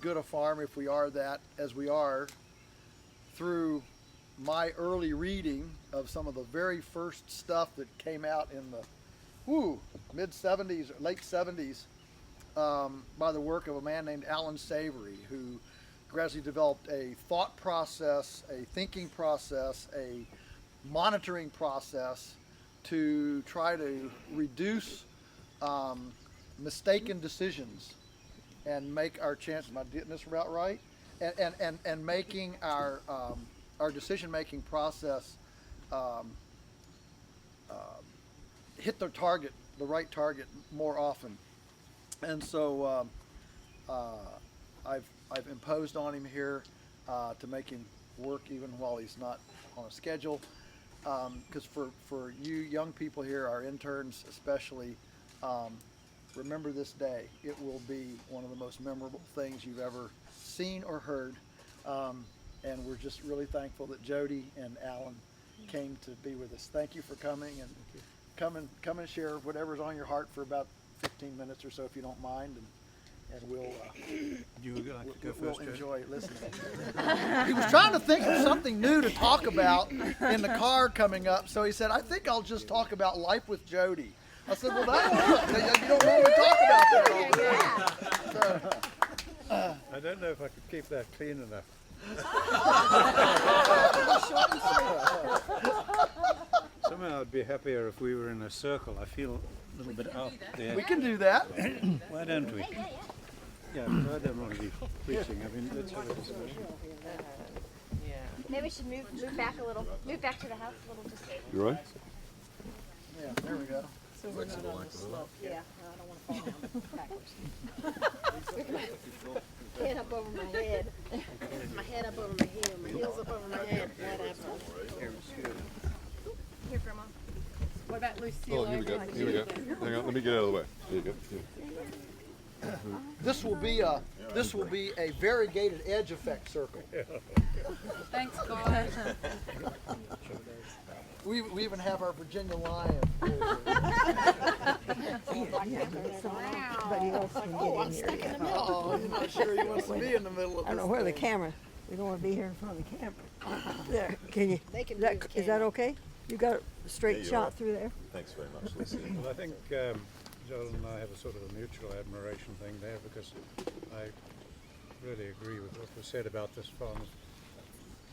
good a farm if we are that as we are through my early reading of some of the very first stuff that came out in the mid 70s, late 70s, by the work of a man named Allan Savory, who gradually developed a thought process, a thinking process, a monitoring process to try to reduce mistaken decisions and make our chances. Am I getting this route right? And making our decision-making process hit the target, the right target, more often. And so I've imposed on him here to make him work even while he's not on a schedule. Because for you young people here, our interns especially, remember this day. It will be one of the most memorable things you've ever seen or heard. And we're just really thankful that Jody and Allan came to be with us. Thank you for coming, and come and share whatever's on your heart for about 15 minutes or so, if you don't mind, and we'll we'll enjoy listening. He was trying to think of something new to talk about in the car coming up, so he said, "I think I'll just talk about life with Jody." I said, "Well, that'll work. You don't normally talk about that all day." I don't know if I could keep that clean enough. Somehow I'd be happier if we were in a circle. I feel a little bit out there. We can do that. Why don't we? Yeah, but I don't want to be preaching. I mean, let's have a discussion. Maybe we should move back a little. Move back to the house a little. Just. You right? Yeah, there we go. So we're not on the slope. Yeah, no, I don't want to fall down backwards. Head up over my head. My head up over my heel. My heels up over my head. Whatever. Here, Grandma. What about Lucille? Oh, here we go. Here we go. Hang on, let me get out of the way. There you go. Here. This will be a variegated edge effect circle. Thanks, God. We even have our Virginia lion. Oh, I'm stuck in the middle. Oh, he's not sure he wants to be in the middle of this. I don't know where the camera. We don't want to be here in front of the camera. There, can you? They can Is that okay? You got a straight shot through there? Thanks very much, Lucy. Well, I think Joel and I have a sort of a mutual admiration thing there, because I really agree with what was said about this farm.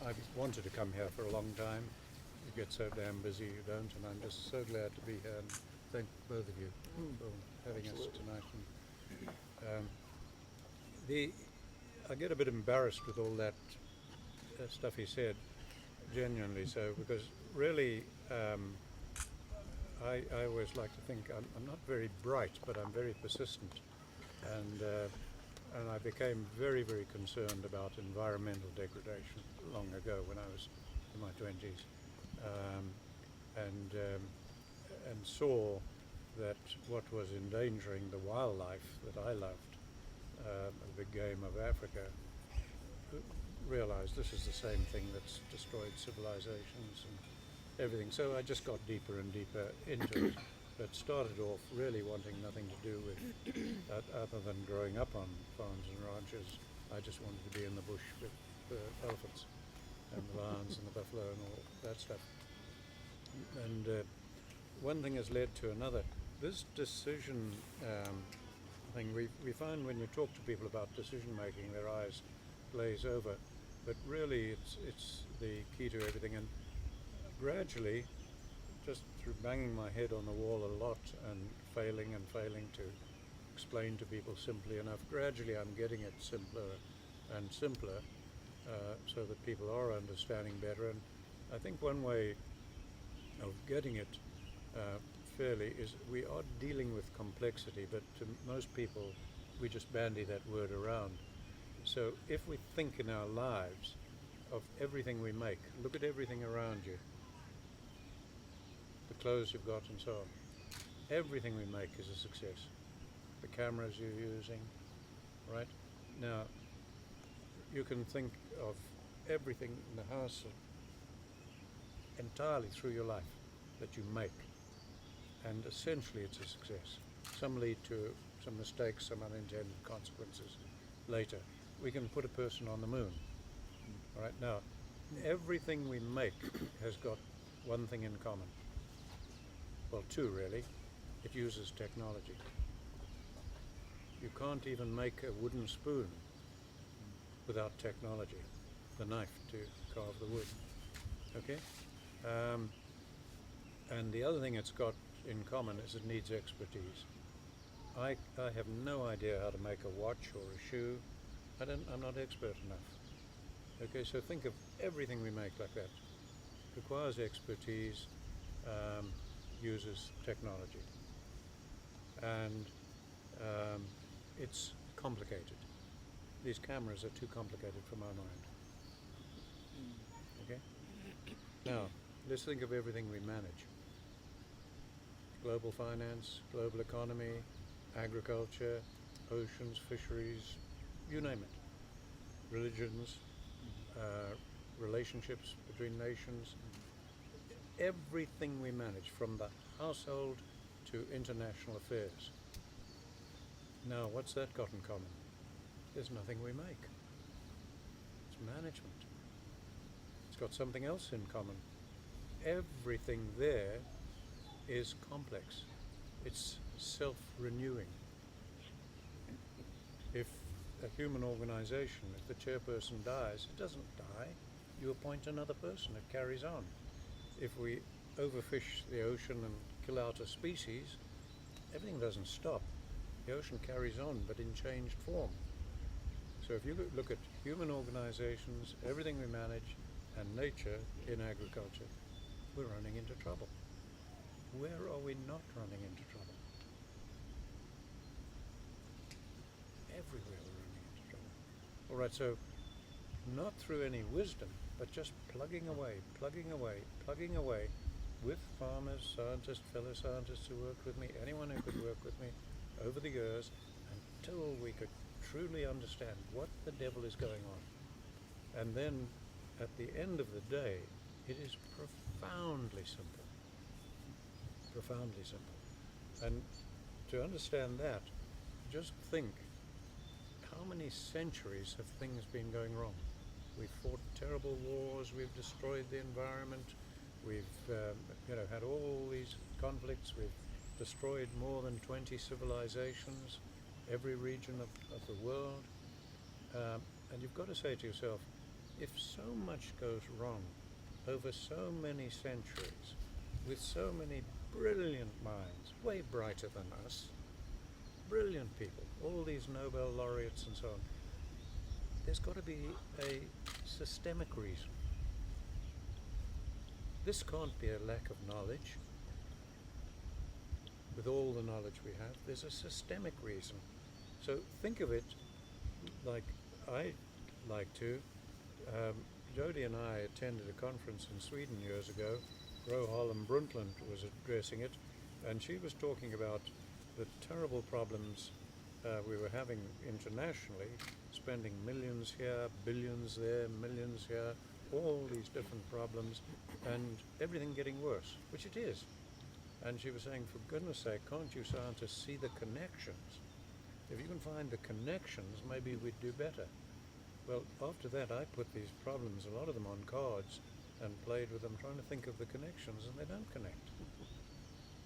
I've wanted to come here for a long time. You get so damn busy you don't, and I'm just so glad to be here, and thank both of you for having us tonight. And, I get a bit embarrassed with all that stuff he said, genuinely so, because really I always like to think I'm not very bright, but I'm very persistent, and I became very, very concerned about environmental degradation long ago when I was in my 20s, and saw that what was endangering the wildlife that I loved, the big game of Africa, realized this is the same thing that's destroyed civilizations and everything. So I just got deeper and deeper into it, but started off really wanting nothing to do with that other than growing up on farms and ranches. I just wanted to be in the bush with the elephants and the lions and the buffalo and all that stuff. And one thing has led to another. This decision thing, we find when you talk to people about decision making, their eyes glaze over, but really it's the key to everything. And gradually, just through banging my head on the wall a lot and failing to explain to people simply enough, gradually I'm getting it simpler and simpler, so that people are understanding better. And I think one way of getting it fairly is we are dealing with complexity, but to most people we just bandy that word around. So if we think in our lives of everything we make, look at everything around you, the clothes you've got and so on, everything we make is a success. The cameras you're using, right? Now, you can think of everything in the house entirely through your life that you make, and essentially it's a success. Some lead to some mistakes, some unintended consequences later. we can put a person on the moon. All right, now, everything we make has got one thing in common. Well, two really. It uses technology. You can't even make a wooden spoon without technology, the knife to carve the wood. Okay? And the other thing it's got in common is it needs expertise. I have no idea how to make a watch or a shoe. I'm not expert enough. Okay, so think of everything we make like that. Requires expertise, uses technology. And it's complicated. These cameras are too complicated for my mind. Okay? Now, let's think of everything we manage. Global finance, global economy, agriculture, oceans, fisheries, you name it. Religions, relationships between nations. Everything we manage, from the household to international affairs. Now, what's that got in common? There's nothing we make. It's management. It's got something else in common. Everything there is complex. It's self-renewing. If a human organization, if the chairperson dies, it doesn't die. You appoint another person, it carries on. If we overfish the ocean and kill out a species, everything doesn't stop. The ocean carries on, but in changed form. So if you look at human organizations, everything we manage, and nature in agriculture, we're running into trouble. Where are we not running into trouble? Everywhere we're running into trouble. All right, so not through any wisdom, but just plugging away with farmers, scientists, fellow scientists who worked with me, anyone who could work with me over the years, until we could truly understand what the devil is going on. And then at the end of the day, it is profoundly simple. Profoundly simple. And to understand that, just think, how many centuries have things been going wrong? We've fought terrible wars, we've destroyed the environment, we've had all these conflicts, we've destroyed more than 20 civilizations, every region of the world. And you've got to say to yourself, if so much goes wrong over so many centuries, with so many brilliant minds, way brighter than us, brilliant people, all these Nobel laureates and so on, there's got to be a systemic reason. This can't be a lack of knowledge. With all the knowledge we have, there's a systemic reason. So think of it like I like to. Jody and I attended a conference in Sweden years ago. Gro Harlem Brundtland was addressing it, and she was talking about the terrible problems we were having internationally, spending millions here, billions there, millions here, all these different problems, and everything getting worse, which it is. And she was saying, for goodness sake, can't you scientists see the connections? If you can find the connections, maybe we'd do better. Well, after that, I put these problems, a lot of them on cards, and played with them, trying to think of the connections, and they don't connect.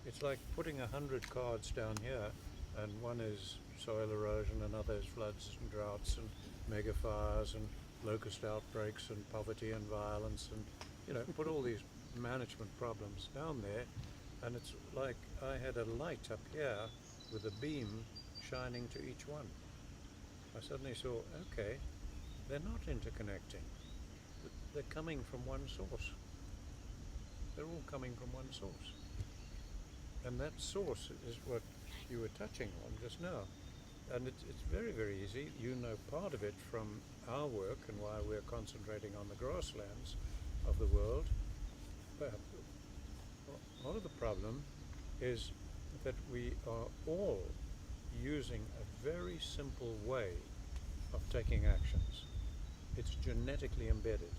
It's like putting 100 cards down here, and one is soil erosion, another is floods and droughts and mega fires and locust outbreaks and poverty and violence, and put all these management problems down there, and it's like I had a light up here with a beam shining to each one. I suddenly saw, okay, they're not interconnecting. They're coming from one source. They're all coming from one source. And that source is what you were touching on just now. And it's very, very easy. You know part of it from our work and why we're concentrating on the grasslands of the world. But part of the problem is that we are all using a very simple way of taking actions. It's genetically embedded.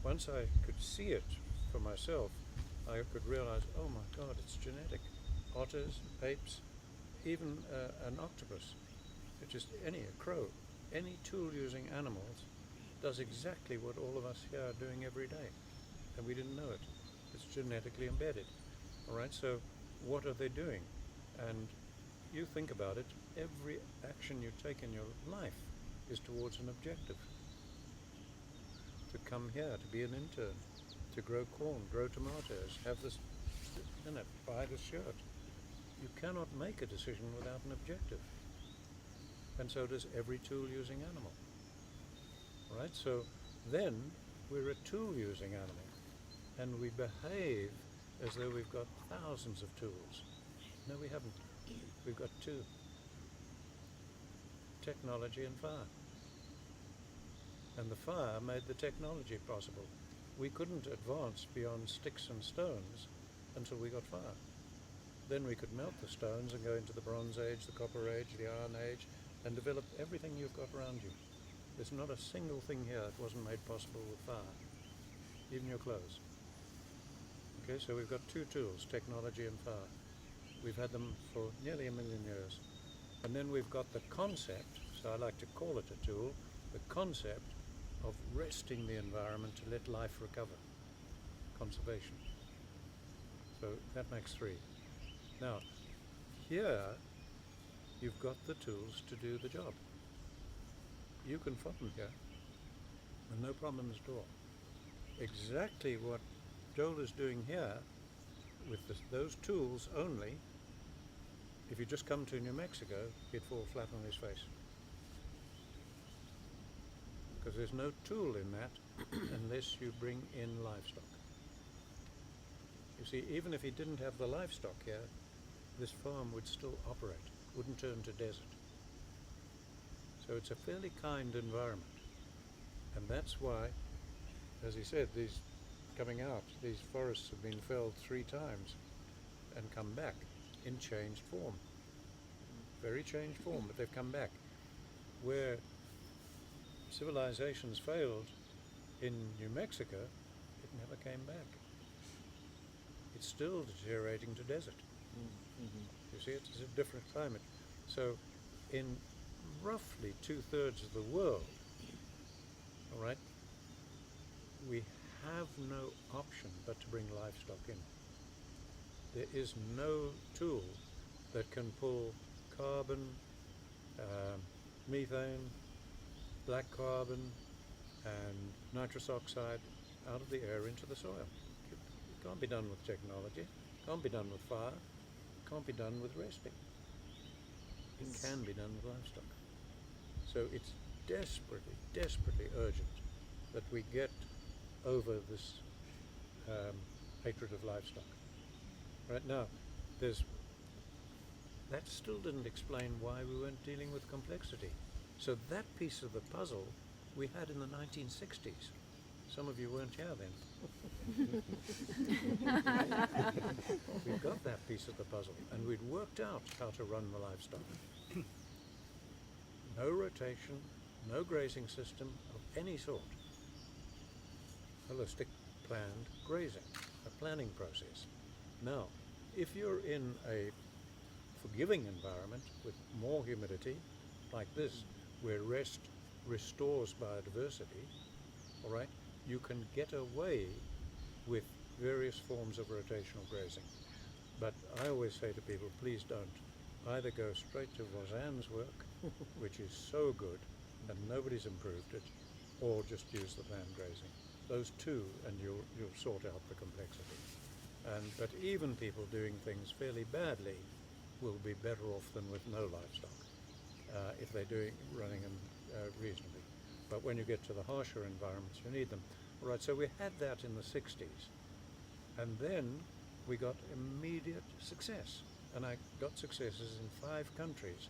Once I could see it for myself, I could realize, oh my God, it's genetic. Otters, apes, even an octopus, a crow, any tool using animals does exactly what all of us here are doing every day, and we didn't know it. It's genetically embedded. All right, so what are they doing? And you think about it, every action you take in your life is towards an objective. To come here, to be an intern, to grow corn, grow tomatoes, have this, buy this shirt. You cannot make a decision without an objective. And so does every tool using animal. All right, so then we're a tool using animal, and we behave as though we've got thousands of tools. No, we haven't. We've got two: technology and fire. And the fire made the technology possible. We couldn't advance beyond sticks and stones until we got fire. Then we could melt the stones and go into the Bronze Age, the Copper Age, the Iron Age, and develop everything you've got around you. There's not a single thing here that wasn't made possible with fire, even your clothes. Okay, so we've got two tools, technology and fire. We've had them for nearly 1 million years. And then we've got the concept, so I like to call it a tool, the concept of resting the environment to let life recover. Conservation. So that makes 3. Now, here you've got the tools to do the job. You can farm here, and no problems at all. Exactly what Joel is doing here with those tools only, if you just come to New Mexico, he'd fall flat on his face. Because there's no tool in that unless you bring in livestock. You see, even if he didn't have the livestock here, this farm would still operate, wouldn't turn to desert. So it's a fairly kind environment. And that's why, as he said, these forests have been felled 3 times and come back in changed form. Very changed form, but they've come back. Where civilizations failed in New Mexico, it never came back. It's still deteriorating to desert. You see, it's a different climate. So in roughly 2/3 of the world, all right, we have no option but to bring livestock in. There is no tool that can pull carbon, methane, black carbon, and nitrous oxide out of the air into the soil. It can't be done with technology, can't be done with fire, can't be done with resting. It can be done with livestock. So it's desperately, desperately urgent that we get over this hatred of livestock. Right now, that still didn't explain why we weren't dealing with complexity. So that piece of the puzzle we had in the 1960s. Some of you weren't here then. We've got that piece of the puzzle, and we'd worked out how to run the livestock. No rotation, no grazing system of any sort. Holistic planned grazing, a planning process. Now, if you're in a forgiving environment with more humidity, like this, where rest restores biodiversity, all right, you can get away with various forms of rotational grazing. But I always say to people, please don't. Either go straight to Voisin's work, which is so good, and nobody's improved it, or just use the planned grazing. Those two, and you'll sort out the complexity. But even people doing things fairly badly will be better off than with no livestock if they're running them reasonably. But when you get to the harsher environments, you need them. All right, so we had that in the 60s. And then we got immediate success. And I got successes in 5 countries.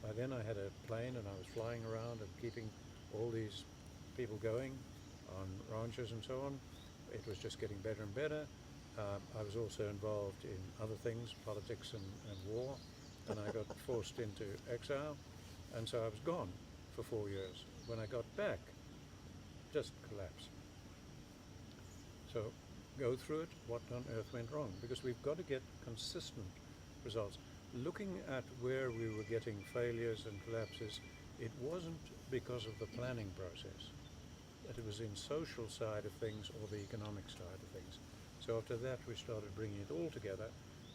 By then I had a plane and I was flying around and keeping all these people going on ranches and so on. It was just getting better and better. I was also involved in other things, politics and war, and I got forced into exile, and so I was gone for 4 years. When I got back, just collapsed. So go through it, what on earth went wrong? Because we've got to get consistent results. Looking at where we were getting failures and collapses it wasn't because of the planning process, but it was in social side of things or the economic side of things. So after that we started bringing it all together,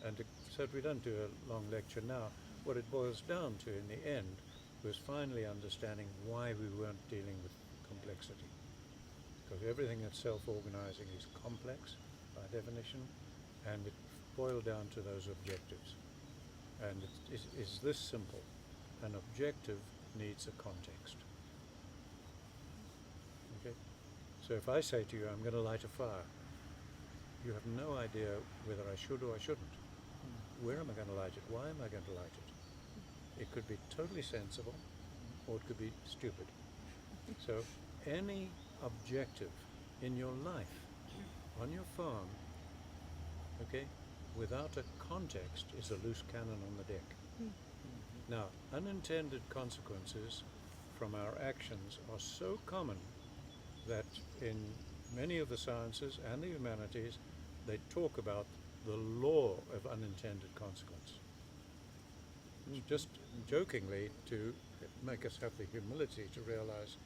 and so that we don't do a long lecture now, what it boils down to in the end was finally understanding why we weren't dealing with complexity. Because everything that's self-organizing is complex by definition, and it boiled down to those objectives. And it's this simple. An objective needs a context. Okay? So if I say to you, I'm going to light a fire, you have no idea whether I should or I shouldn't. Where am I going to light it? Why am I going to light it? It could be totally sensible, or it could be stupid. So any objective in your life, on your farm, okay, without a context is a loose cannon on the deck. Now, unintended consequences from our actions are so common that in many of the sciences and the humanities, they talk about the law of unintended consequence. Just jokingly to make us have the humility to realize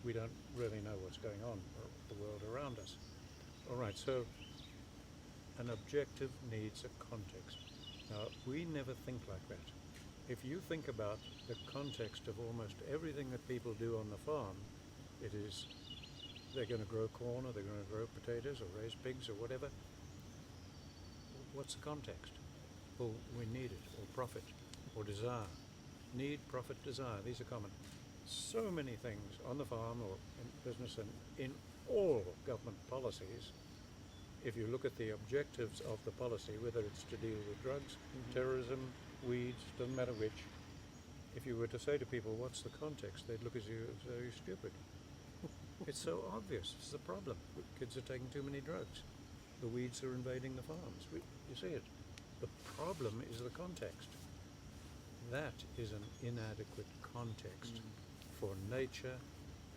we don't really know what's going on or the world around us. All right, so an objective needs a context. Now, we never think like that. If you think about the context of almost everything that people do on the farm, it is they're going to grow corn, or they're going to grow potatoes, or raise pigs, or whatever. What's the context? Well, we need it, or profit, or desire. Need, profit, desire. These are common. So many things on the farm or in business and in all government policies. If you look at the objectives of the policy, whether it's to deal with drugs, terrorism, weeds, doesn't matter which, if you were to say to people, what's the context, they'd look at you and say, you're stupid. It's so obvious. It's the problem. Kids are taking too many drugs. The weeds are invading the farms. You see it. The problem is the context. That is an inadequate context for nature,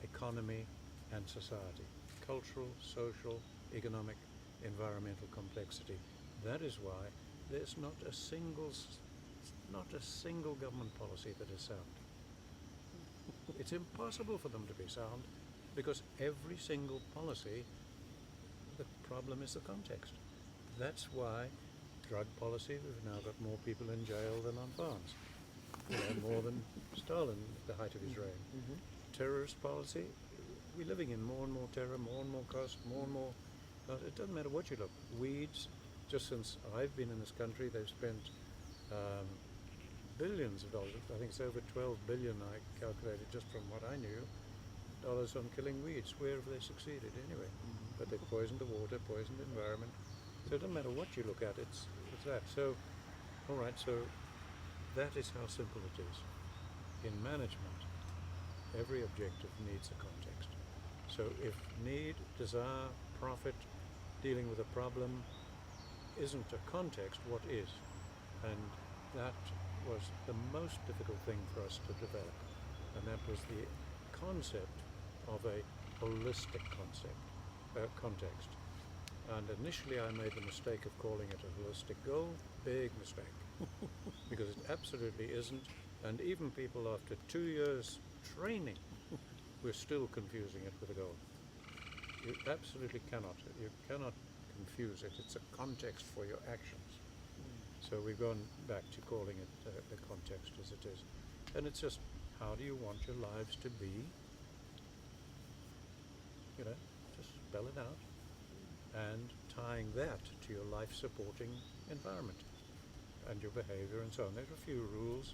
economy, and society. Cultural, social, economic, environmental complexity. That is why there's not a single government policy that is sound. It's impossible for them to be sound because every single policy, the problem is the context. That's why drug policy, we've now got more people in jail than on farms. More than Stalin at the height of his reign. Terrorist policy, we're living in more and more terror, more and more cost, more and more. It doesn't matter what you look. Weeds, just since I've been in this country, they've spent billions of dollars. I think it's over 12 billion, I calculated just from what I knew, dollars on killing weeds. Where have they succeeded anyway? But they've poisoned the water, poisoned the environment. So it doesn't matter what you look at, it's that. So, all right, so that is how simple it is. In management, every objective needs a context. So if need, desire, profit, dealing with a problem isn't a context, what is? And that was the most difficult thing for us to develop. And that was the concept of a holistic context. And initially I made the mistake of calling it a holistic goal. Big mistake. Because it absolutely isn't. And even people after 2 years training, we're still confusing it with a goal. You absolutely cannot. You cannot confuse it. It's a context for your actions. So we've gone back to calling it the context as it is. And it's just, how do you want your lives to be? You know, just spell it out. And tying that to your life-supporting environment and your behavior and so on. There's a few rules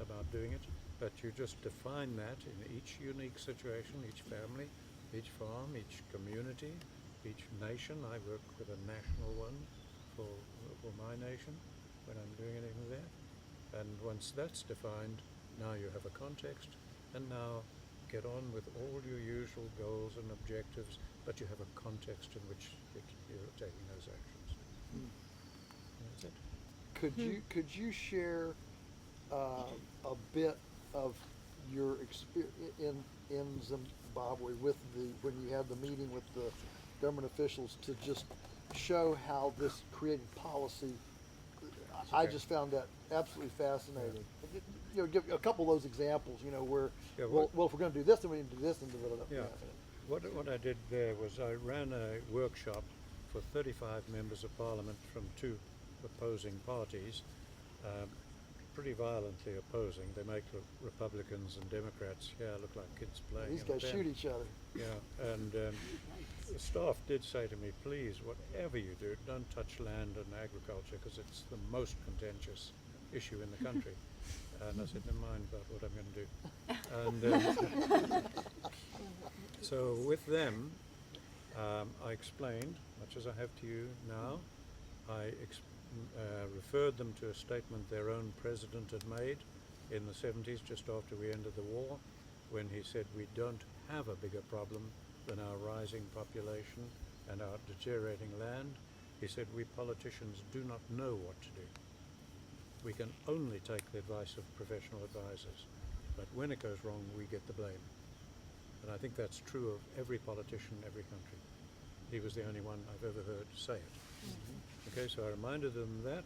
about doing it, but you just define that in each unique situation, each family, each farm, each community, each nation. I work with a national one for my nation when I'm doing anything there. And once that's defined, now you have a context, and now get on with all your usual goals and objectives, but you have a context in which you're taking those actions. That's it. Could you share a bit of your experience in Zimbabwe with when you had the meeting with the government officials to just show how this created policy? I Okay. just found that absolutely fascinating. give a couple of those examples, where, Yeah, well, if we're going to do this, then we need to do this, and da, da, da, Yeah. What I did there was I ran a workshop for 35 members of parliament from two opposing parties, pretty violently opposing. They make Republicans and Democrats look like kids playing. These in a guys pen. shoot each other. Yeah, and the staff did say to me, please, whatever you do, don't touch land and agriculture because it's the most contentious issue in the country. And I said, never mind about what I'm going to do. And so with them, I explained, much as I have to you now, I referred them to a statement their own president had made in the 70s, just after we ended the war, when he said we don't have a bigger problem than our rising population and our deteriorating land. He said we politicians do not know what to do. We can only take the advice of professional advisors, but when it goes wrong, we get the blame. And I think that's true of every politician in every country. He was the only one I've ever heard say it. Okay, so I reminded them that,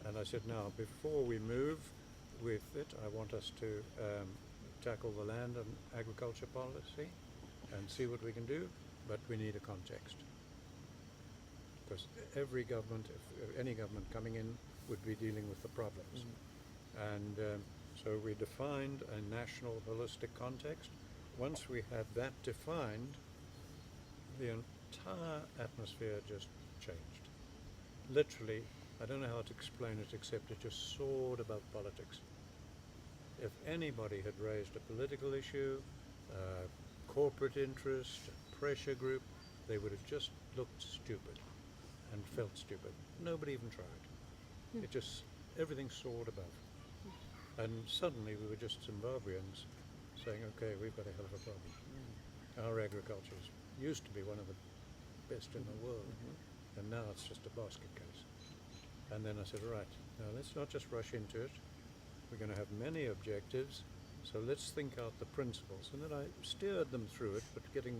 and I said, now, before we move with it, I want us to tackle the land and agriculture policy and see what we can do, but we need a context. Because every government, if any government coming in, would be dealing with the problems. And so we defined a national holistic context. Once we had that defined, the entire atmosphere just changed. Literally, I don't know how to explain it except it just soared above politics. If anybody had raised a political issue, corporate interest, pressure group, they would have just looked stupid and felt stupid. Nobody even tried. It just, everything soared above. And suddenly we were just Zimbabweans saying, okay, we've got a hell of a problem. Our agriculture used to be one of the best in the world, and now it's just a basket case. And then I said, all right, now let's not just rush into it. We're going to have many objectives, so let's think out the principles. And then I steered them through it, but getting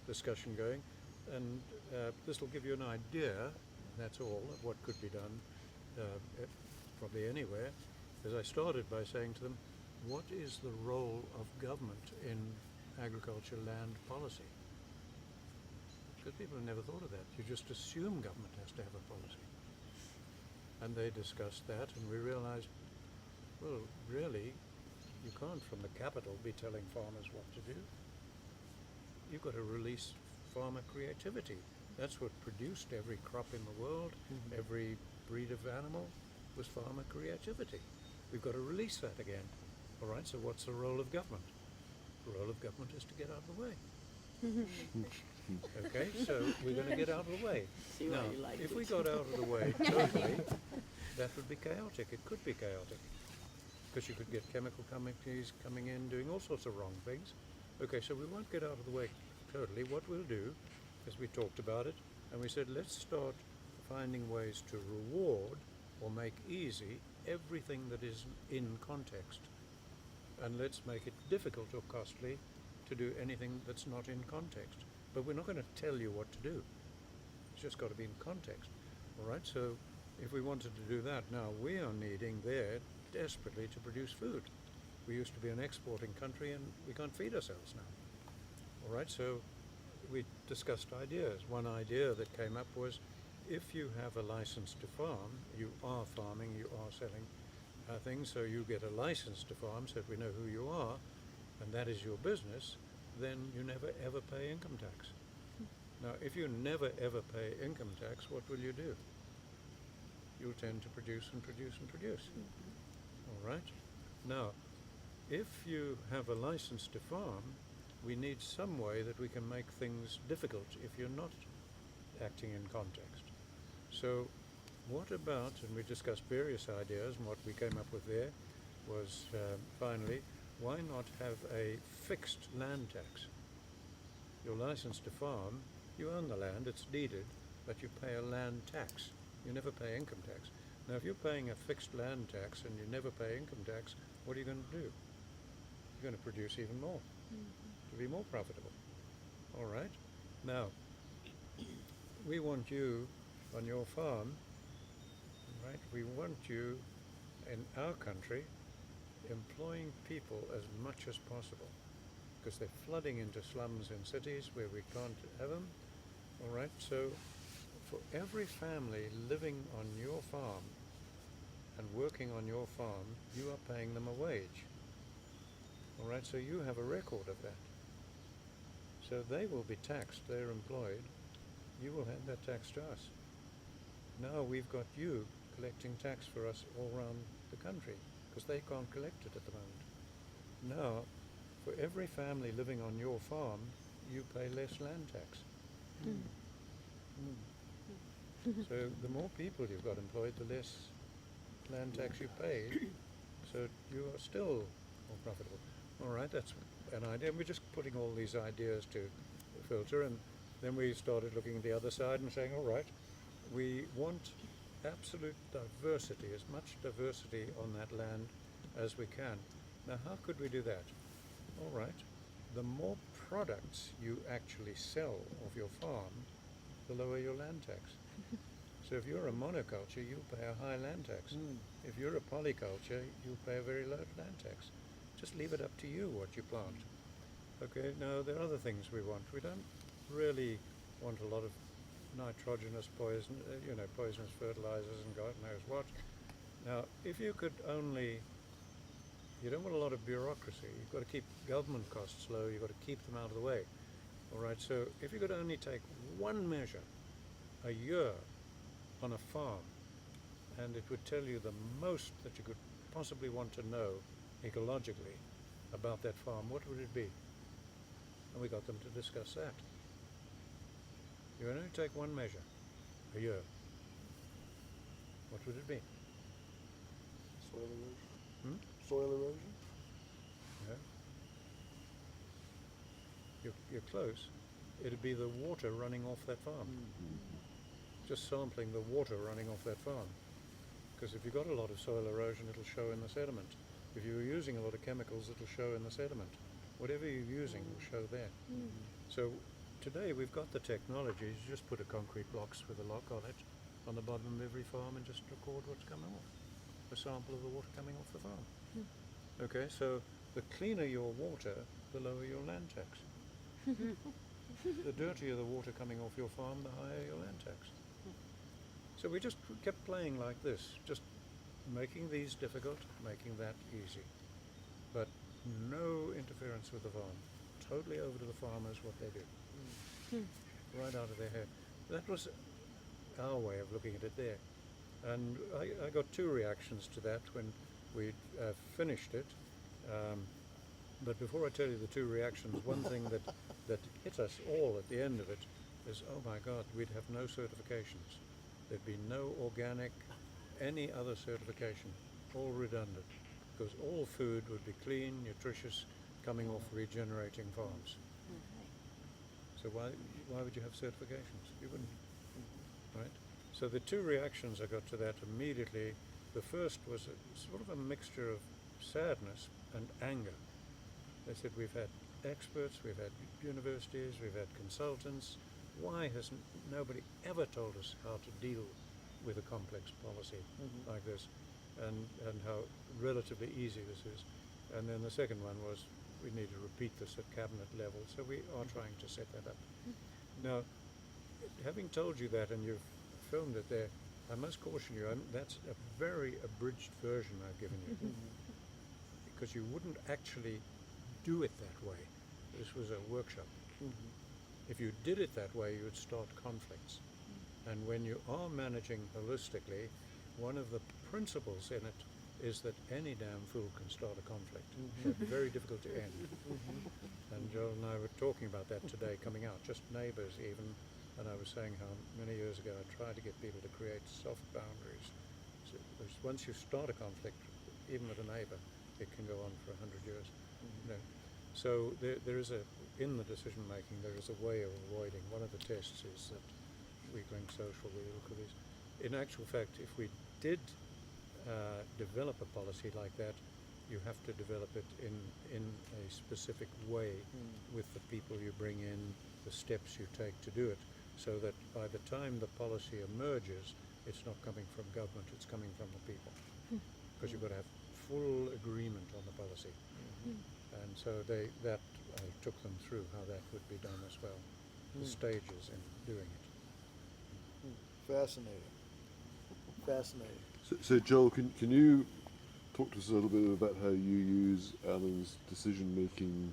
discussion going. And this will give you an idea, that's all, of what could be done, probably anywhere. As I started by saying to them, what is the role of government in agriculture land policy? Because people have never thought of that. You just assume government has to have a policy. And they discussed that, and we realized, well, really, you can't from the capital be telling farmers what to do. You've got to release farmer creativity. That's what produced every crop in the world, every breed of animal was farmer creativity. We've got to release that again. All right, so what's the role of government? The role of government is to get out of the way. Okay, so we're going to get out of the way. Now, if we got out of the way totally, that would be chaotic. It could be chaotic. Because you could get chemical companies coming in doing all sorts of wrong things. Okay, so we won't get out of the way totally. What we'll do is we talked about it, and we said, let's start finding ways to reward or make easy everything that is in context. And let's make it difficult or costly to do anything that's not in context. But we're not going to tell you what to do. It's just got to be in context. All right, so if we wanted to do that, now we are needing there desperately to produce food. We used to be an exporting country and we can't feed ourselves now. All right, so we discussed ideas. One idea that came up was, if you have a license to farm, you are farming, you are selling things, so you get a license to farm so that we know who you are, and that is your business, then you never ever pay income tax. Now, if you never ever pay income tax, what will you do? You'll tend to produce and produce and produce. All right? Now, if you have a license to farm, we need some way that we can make things difficult if you're not acting in context. So what about, and we discussed various ideas, and what we came up with there was finally, why not have a fixed land tax? Your license to farm, you own the land, it's deeded, but you pay a land tax. You never pay income tax. Now, if you're paying a fixed land tax and you never pay income tax, what are you going to do? You're going to produce even more, to be more profitable. All right? Now, we want you on your farm, right? We want you in our country employing people as much as possible, because they're flooding into slums in cities where we can't have them. All right, so for every family living on your farm and working on your farm, you are paying them a wage. All right, so you have a record of that. So they will be taxed, they're employed, you will hand that tax to us. Now we've got you collecting tax for us all around the country, because they can't collect it at the moment. Now, for every family living on your farm, you pay less land tax. So the more people you've got employed, the less land tax you pay, so you are still more profitable. All right, that's an idea. We're just putting all these ideas to filter, and then we started looking at the other side and saying, all right, we want absolute diversity, as much diversity on that land as we can. Now, how could we do that? All right, the more products you actually sell of your farm, the lower your land tax. So if you're a monoculture, you pay a high land tax. If you're a polyculture, you pay a very low land tax. Just leave it up to you what you plant. Okay, now there are other things we want. We don't really want a lot of nitrogenous poisonous fertilizers and God knows what. Now, if you could only, you don't want a lot of bureaucracy. You've got to keep government costs low. You've got to keep them out of the way. All right, so if you could only take one measure a year on a farm, and it would tell you the most that you could possibly want to know ecologically about that farm, what would it be? And we got them to discuss that. You would only take one measure a year. What would it be? Soil erosion. Soil erosion? Yeah. You're close. It'd be the water running off that farm. Just sampling the water running off that farm. Because if you've got a lot of soil erosion, it'll show in the sediment. If you're using a lot of chemicals, it'll show in the sediment. Whatever you're using will show there. So today we've got the technology. You just put a concrete box with a lock on it on the bottom of every farm and just record what's coming off. A sample of the water coming off the farm. Okay, so the cleaner your water, the lower your land tax. The dirtier the water coming off your farm, the higher your land tax. So we just kept playing like this, just making these difficult, making that easy. But no interference with the farm. Totally over to the farmers what they do. Right out of their head. That was our way of looking at it there. And I got two reactions to that when we finished it. But before I tell you the two reactions, one thing that hit us all at the end of it is, oh my God, we'd have no certifications. There'd be no organic, any other certification, all redundant, because all food would be clean, nutritious, coming off regenerating farms. So why would you have certifications? You wouldn't, right? So the two reactions I got to that immediately, the first was sort of a mixture of sadness and anger. They said, we've had experts, we've had universities, we've had consultants. Why has nobody ever told us how to deal with a complex policy like this, and how relatively easy this is? And then the second one was, we need to repeat this at cabinet level, so we are trying to set that up. Now, having told you that, and you've filmed it there, I must caution you, that's a very abridged version I've given you, because you wouldn't actually do it that way. This was a workshop. If you did it that way, you would start conflicts. And when you are managing holistically, one of the principles in it is that any damn fool can start a conflict. They're very difficult to end. And Joel and I were talking about that today coming out, just neighbors even. And I was saying how many years ago I tried to get people to create soft boundaries. So once you start a conflict, even with a neighbor, it can go on for 100 years. You know. So there is in the decision making, there is a way of avoiding. One of the tests is that weak-link social, we look at these. In actual fact, if we did develop a policy like that, you have to develop it in a specific way with the people you bring in, the steps you take to do it, so that by the time the policy emerges, it's not coming from government, it's coming from the people. Because you've got to have full agreement on the policy. And so that I took them through how that would be done as well, the stages in doing it. Fascinating. Fascinating. So Joel, can you talk to us a little bit about how you use Alan's decision-making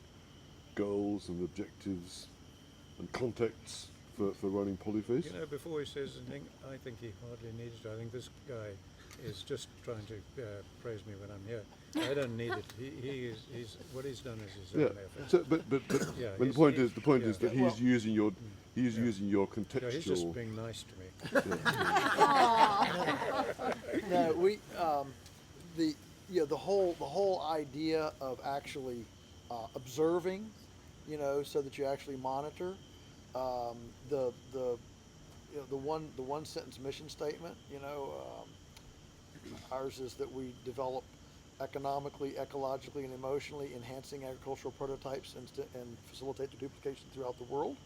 goals and objectives and contexts for running Polyface? You know, before he says anything, I think he hardly needs to. I think this guy is just trying to praise me when I'm here. I don't need it. He's what he's done is his own effort. So, but Yeah, when the point is that Well- he's using your using your contextual. No, he's just being nice to me. No, we the whole idea of actually observing, so that you actually monitor the one sentence mission statement. Ours is that we develop economically, ecologically, and emotionally enhancing agricultural prototypes and facilitate the duplication throughout the world.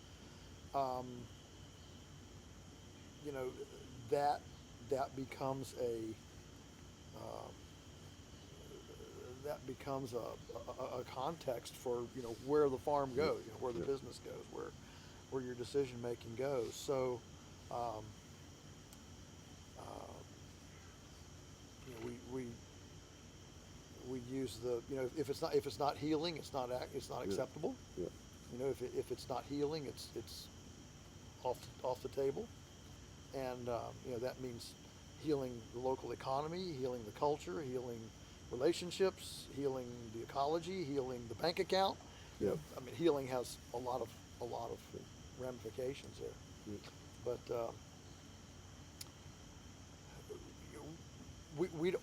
That becomes a context for where the farm goes, where the business goes, where your decision making goes. So we use the if it's not healing, it's not acceptable. Yeah. If it's not healing, it's off the table. And that means healing the local economy, healing the culture, healing relationships, healing the ecology, healing the bank account. Yeah. I mean, healing has a lot of ramifications there. Yeah. But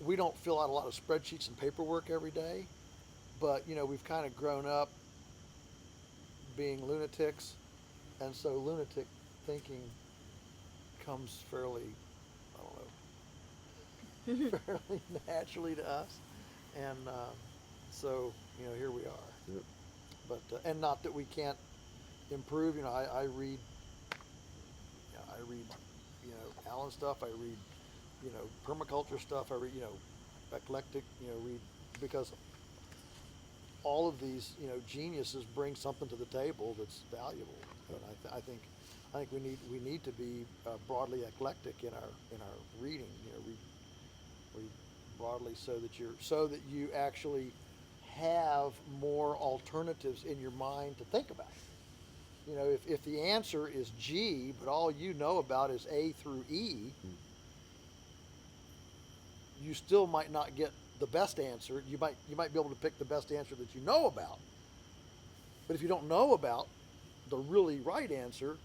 we don't fill out a lot of spreadsheets and paperwork every day. But we've kind of grown up being lunatics, and so lunatic thinking comes fairly, fairly naturally to us, and so here we are. Yep. But and not that we can't improve. I read Allan stuff. I read permaculture stuff. I read eclectic. Read, because all of these geniuses bring something to the table that's valuable, and I think we need to be broadly eclectic in our reading. Read broadly so that you actually have more alternatives in your mind to think about. If the answer is G, but all you know about is A through E, you still might not get the best answer. You might be able to pick the best answer that you know about. But if you don't know about the really right answer,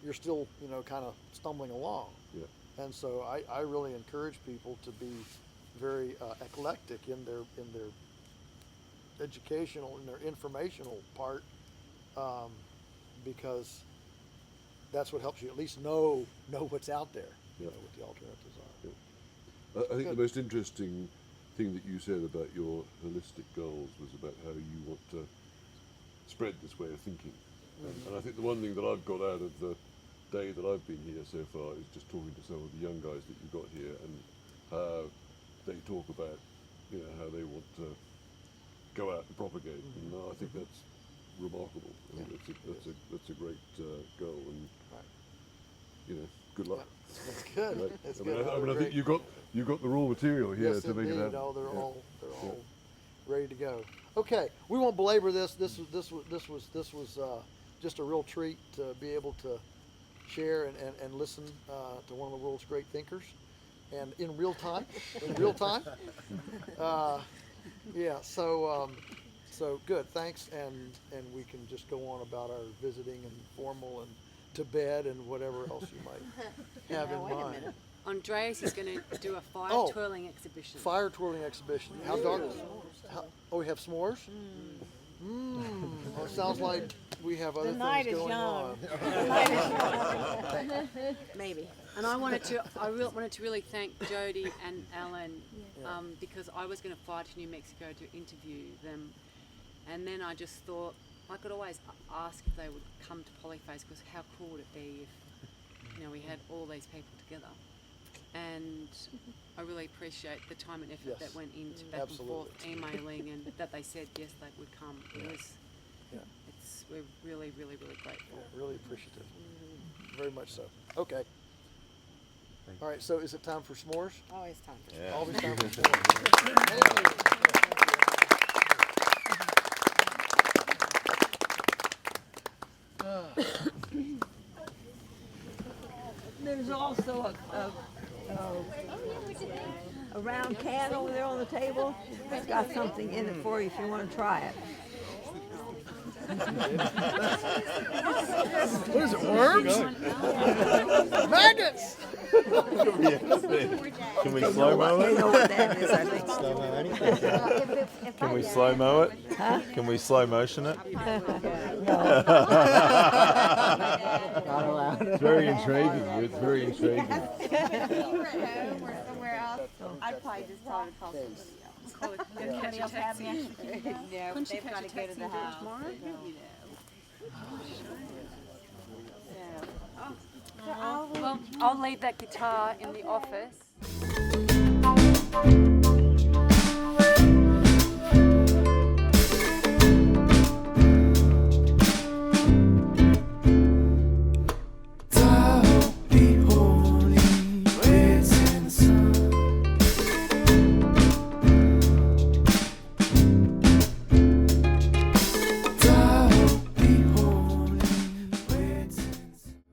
you're still, kind of stumbling along. Yeah. And so I really encourage people to be very eclectic in their educational, in their informational part, because that's what helps you at least know what's out there, Yeah. what the alternatives are. Yeah. I think Good. the most interesting thing that you said about your holistic goals was about how you want to spread this way of thinking. And I think the one thing that I've got out of the day that I've been here so far is just talking to some of the young guys that you've got here and how they talk about, how they want to go out and propagate. And I think that's remarkable. I think that's a great goal, and Right. good luck. That's good. Right? That's I good. mean, I think you've got the raw material here Yes, to make it indeed. happen. They're Yeah. all ready to go. Okay, we won't belabor this. This was just a real treat to be able to share and listen to one of the world's great thinkers, and in real time. Yeah. So good. Thanks, and we can just go on about our visiting and formal and to bed and whatever else you might have in Now, wait a mind. minute. Andreas is going to do a fire Oh. twirling exhibition. Fire twirling exhibition. How dark? Oh, we have s'mores? Well, it sounds like we have other The night things is going young. on. Maybe. And I wanted to really thank Jody and Allan, because I was going to fly to New Mexico to interview them, and then I just thought I could always ask if they would come to Polyface, because how cool would it be if we had all these people together. and I really appreciate the time and effort Yes. that went into back Absolutely. and forth emailing, and that they said yes they would come. Yeah. We're really, really, really grateful. Yeah, really appreciative. Very much so. Okay. All right, so is it time for s'mores? Oh, it's time for Yeah. Always time for s'mores. There's also a round can over there on the table. It's got something in it for you if you want to try it. What is it, worms? Maggots! Can we slow mo They it? know what that is, I think. Can we slow mo it? Can we slow motion it? It's very intriguing. It's very intriguing. If you were at home or somewhere else, I'd probably just tell her to call somebody else. Catch a taxi. No, Couldn't you they've catch got a to go to taxi the and do it house. tomorrow? So, Well, I'll leave that guitar in the office.